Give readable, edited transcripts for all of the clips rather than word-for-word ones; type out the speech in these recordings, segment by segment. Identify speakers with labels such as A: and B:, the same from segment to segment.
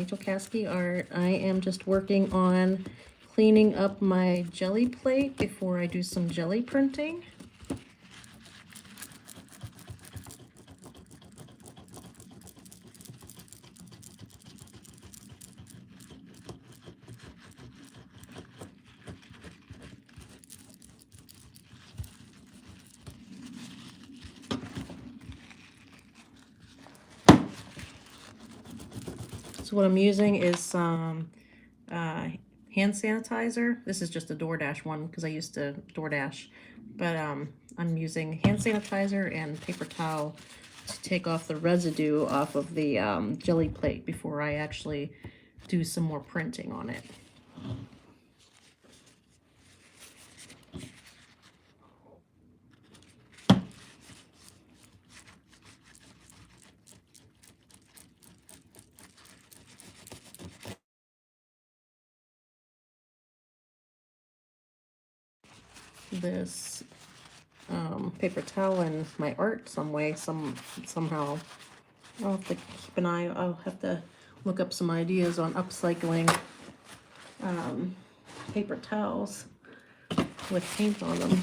A: Rachael Caskey Art. I am just working on cleaning up my jelly plate before I do some jelly printing. So what I'm using is some hand sanitizer. This is just a DoorDash one because I used to DoorDash. But I'm using hand sanitizer and paper towel to take off the residue off of the jelly plate before I actually do some more printing on it. This paper towel and my art somehow. I'll have to keep an eye. I'll have to look up some ideas on upcycling paper towels with paint on them.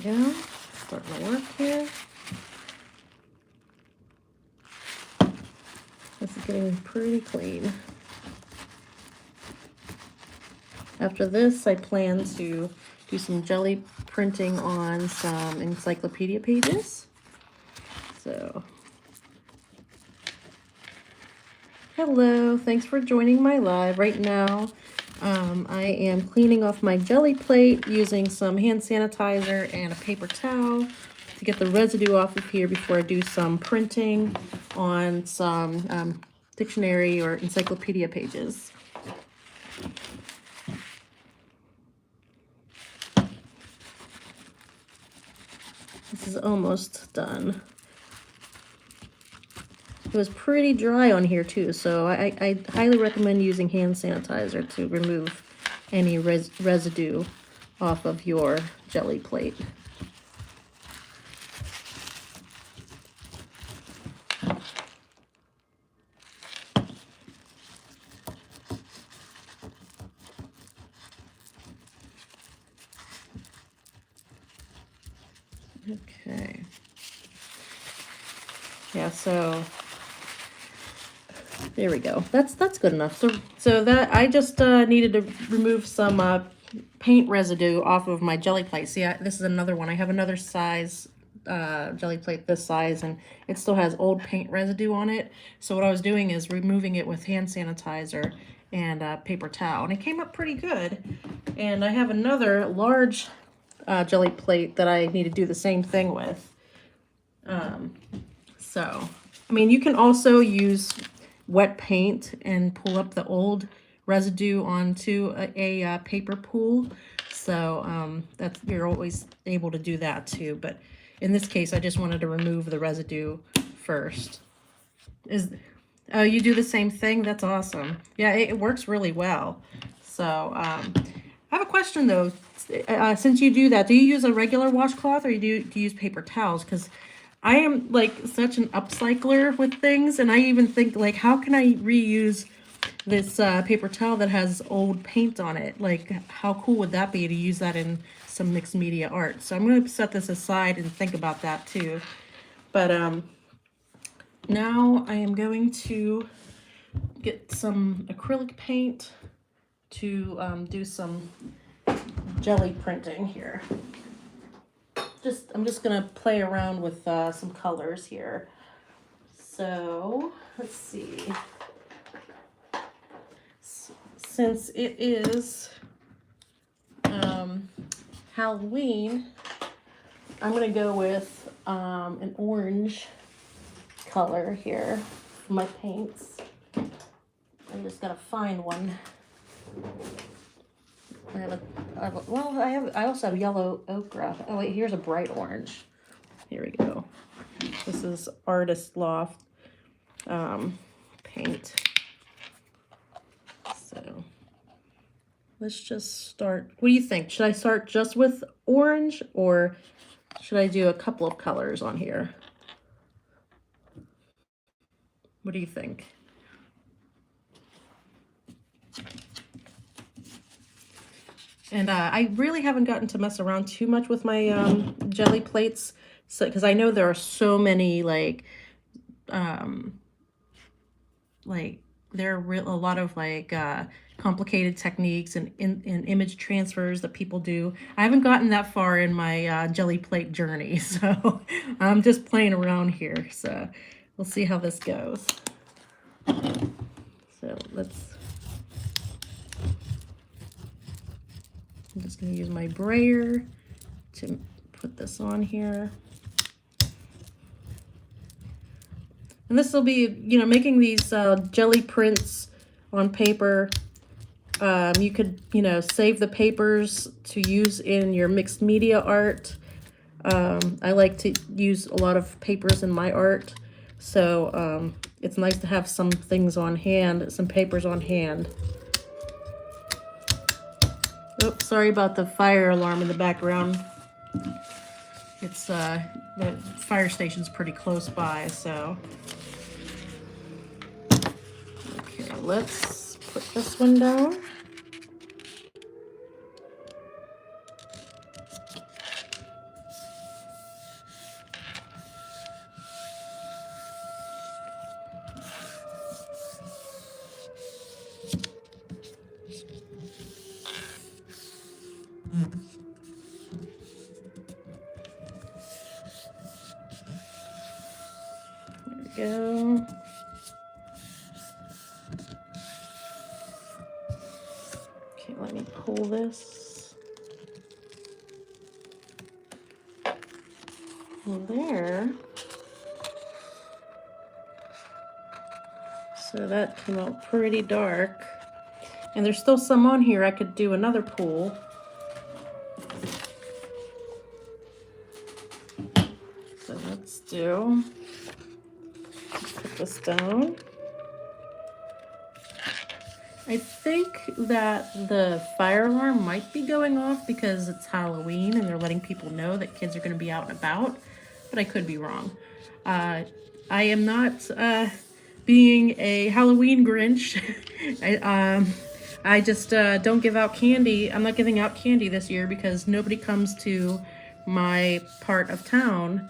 A: There we go. Start my work here. This is getting pretty clean. After this, I plan to do some jelly printing on some encyclopedia pages. So, hello, thanks for joining my live. Right now, I am cleaning off my jelly plate using some hand sanitizer and a paper towel to get the residue off of here before I do some printing on some dictionary or encyclopedia pages. This is almost done. It was pretty dry on here too, so I highly recommend using hand sanitizer to remove any residue off of your jelly plate. Okay. Yeah, so there we go. That's good enough. So that I just needed to remove some paint residue off of my jelly plate. See, this is another one. I have another size jelly plate this size, and it still has old paint residue on it. So what I was doing is removing it with hand sanitizer and paper towel, and it came up pretty good. And I have another large jelly plate that I need to do the same thing with. So, I mean, you can also use wet paint and pull up the old residue onto a paper pool. So that's, you're always able to do that too. But in this case, I just wanted to remove the residue first. Oh, you do the same thing? That's awesome. Yeah, it works really well. So I have a question though. Since you do that, do you use a regular washcloth or do you use paper towels? Because I am like such an upcycler with things, and I even think like, how can I reuse this paper towel that has old paint on it? Like, how cool would that be to use that in some mixed media art? So I'm going to set this aside and think about that too. But now I am going to get some acrylic paint to do some jelly printing here. I'm just gonna play around with some colors here. So let's see. Since it is Halloween, I'm gonna go with an orange color here for my paints. I just gotta find one. I also have yellow ochre. Oh wait, here's a bright orange. Here we go. This is Artist Loft paint. So let's just start. What do you think? Should I start just with orange, or should I do a couple of colors on here? What do you think? And I really haven't gotten to mess around too much with my jelly plates, so because I know there are so many there are a lot of complicated techniques and image transfers that people do. I haven't gotten that far in my jelly plate journey, so I'm just playing around here. So we'll see how this goes. So I'm just going to use my brayer to put this on here. And this will be, making these jelly prints on paper. You could, save the papers to use in your mixed media art. I like to use a lot of papers in my art. So it's nice to have some things on hand, some papers on hand. Oops, sorry about the fire alarm in the background. It's the fire station's pretty close by, so. Okay, let's put this one down. Go. Okay, let me pull this. There. So that came out pretty dark. And there's still some on here. I could do another pool. So let's put this down. I think that the fire alarm might be going off because it's Halloween and they're letting people know that kids are going to be out and about, but I could be wrong. I am not being a Halloween Grinch. I just don't give out candy. I'm not giving out candy this year because nobody comes to my part of town.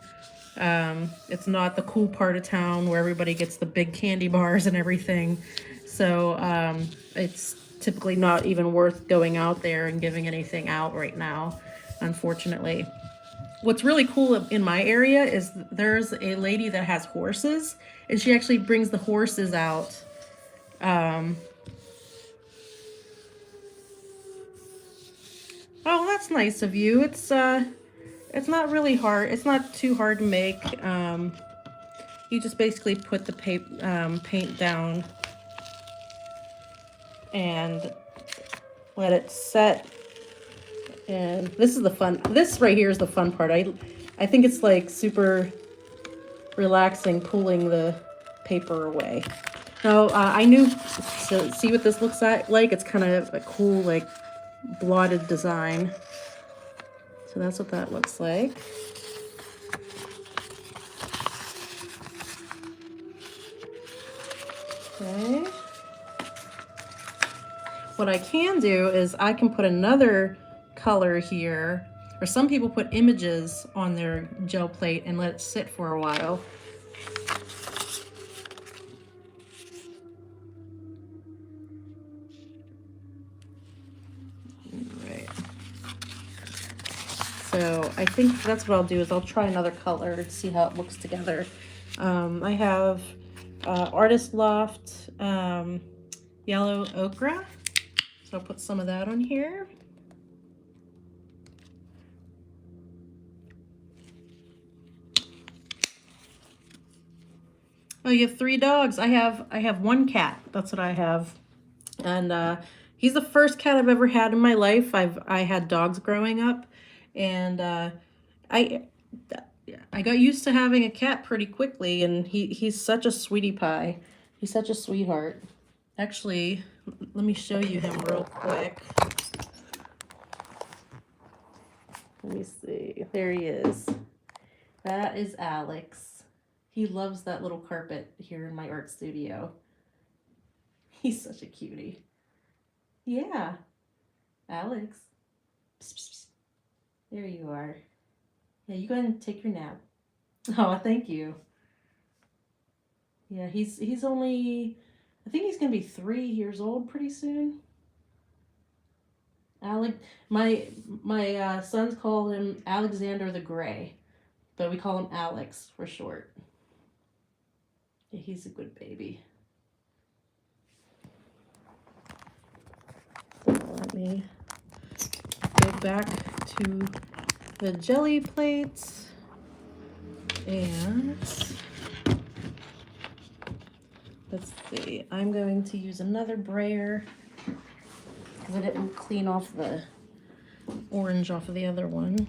A: It's not the cool part of town where everybody gets the big candy bars and everything. So it's typically not even worth going out there and giving anything out right now, unfortunately. What's really cool in my area is there's a lady that has horses, and she actually brings the horses out. Oh, that's nice of you. It's not really hard. It's not too hard to make. You just basically put the paint down and let it set. And this right here is the fun part. I think it's like super relaxing pulling the paper away. Now, I knew, so see what this looks like? It's kind of a cool, like, blotted design. So that's what that looks like. Okay. What I can do is I can put another color here, or some people put images on their gel plate and let it sit for a while. Right. So I think that's what I'll do is I'll try another color to see how it looks together. I have Artist Loft Yellow Ochre. So I'll put some of that on here. Oh, you have 3 dogs. I have 1 cat. That's what I have. And he's the first cat I've ever had in my life. I had dogs growing up, and I got used to having a cat pretty quickly, and he's such a sweetie pie. He's such a sweetheart. Actually, let me show you him real quick. Let me see. There he is. That is Alex. He loves that little carpet here in my art studio. He's such a cutie. Yeah. Alex. Psst, psst, psst. There you are. Yeah, you go ahead and take your nap. Oh, thank you. Yeah, he's only, I think he's gonna be 3 years old pretty soon. My sons call him Alexander the Gray, but we call him Alex for short. Yeah, he's a good baby. Let me go back to the jelly plates, and let's see, I'm going to use another brayer because I didn't clean off the orange off of the other one.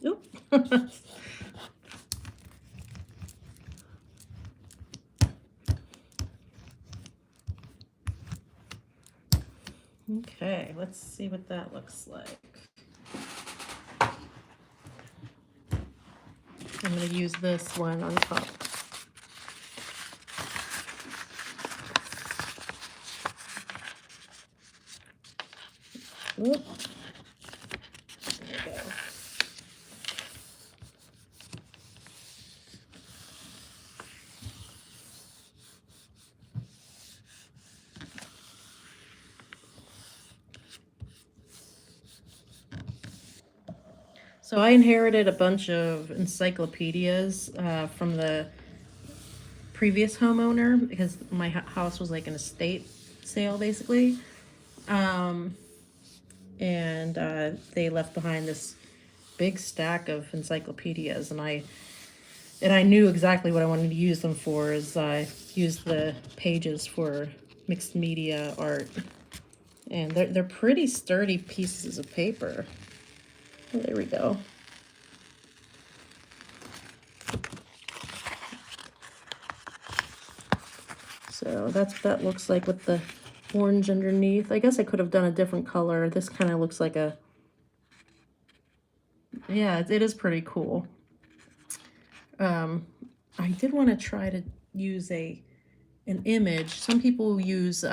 A: Oop. Okay, let's see what that looks like. I'm going to use this one on top. Oop. There we go. So I inherited a bunch of encyclopedias from the previous homeowner because my house was like an estate sale basically. And they left behind this big stack of encyclopedias, and I knew exactly what I wanted to use them for. Is I used the pages for mixed media art, and they're pretty sturdy pieces of paper. Oh, there we go. So that's what that looks like with the orange underneath. I guess I could have done a different color. This kind of looks like a, yeah, it is pretty cool. I did want to try to use an image. Some people use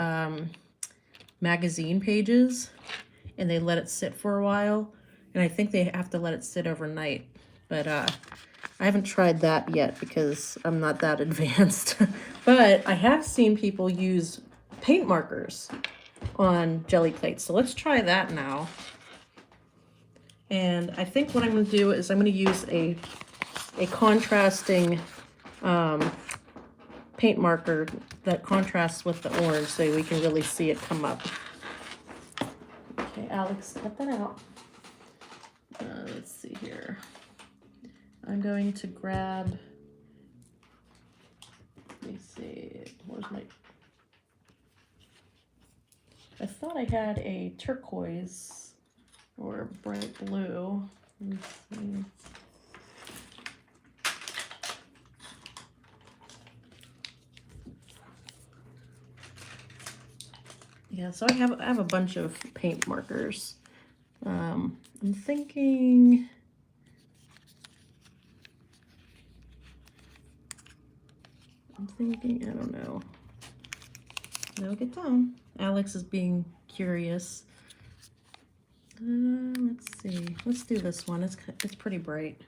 A: magazine pages and they let it sit for a while, and I think they have to let it sit overnight, but I haven't tried that yet because I'm not that advanced. But I have seen people use paint markers on jelly plates, so let's try that now. And I think what I'm going to do is I'm going to use a contrasting paint marker that contrasts with the orange so we can really see it come up. Okay, Alex, cut that out. Let's see here. I'm going to grab, let me see, where's my, I thought I had a turquoise or bright blue. Let me see. Yeah, so I have a bunch of paint markers. I'm thinking, I don't know. No, get down. Alex is being curious. Let's see. Let's do this one. It's pretty bright.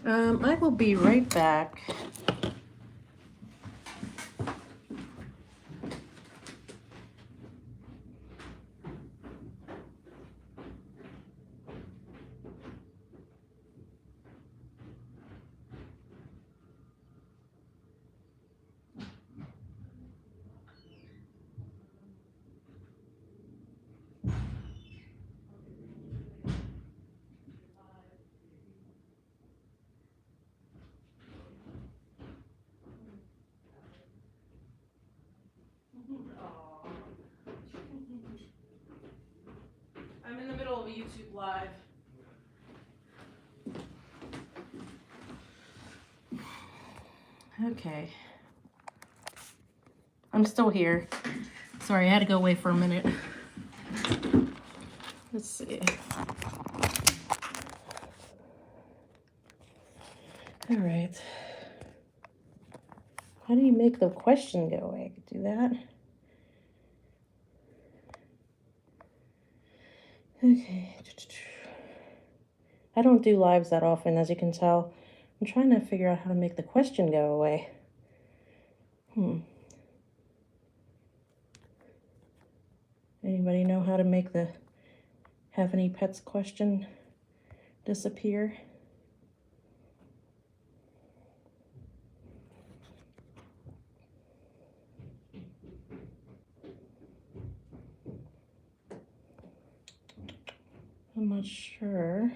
A: I will be right back. I'm in the middle of a YouTube live. Okay. I'm still here. Sorry, I had to go away for a minute. Let's see. All right. How do you make the question go away? I could do that. Okay. I don't do lives that often, as you can tell. I'm trying to figure out how to make the question go away. Anybody know how to make the have any pets question disappear? I'm not sure.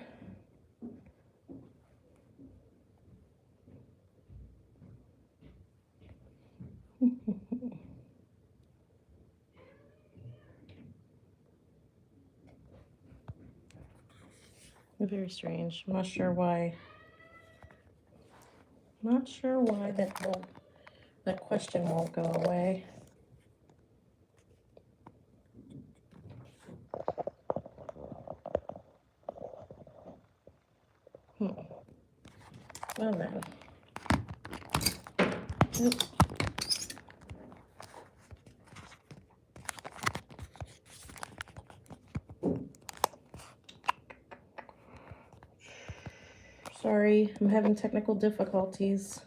A: Very strange. I'm not sure why. Not sure why that question won't go away. Oh no. Oops. Sorry, I'm having technical difficulties.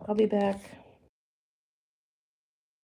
A: I'll be back.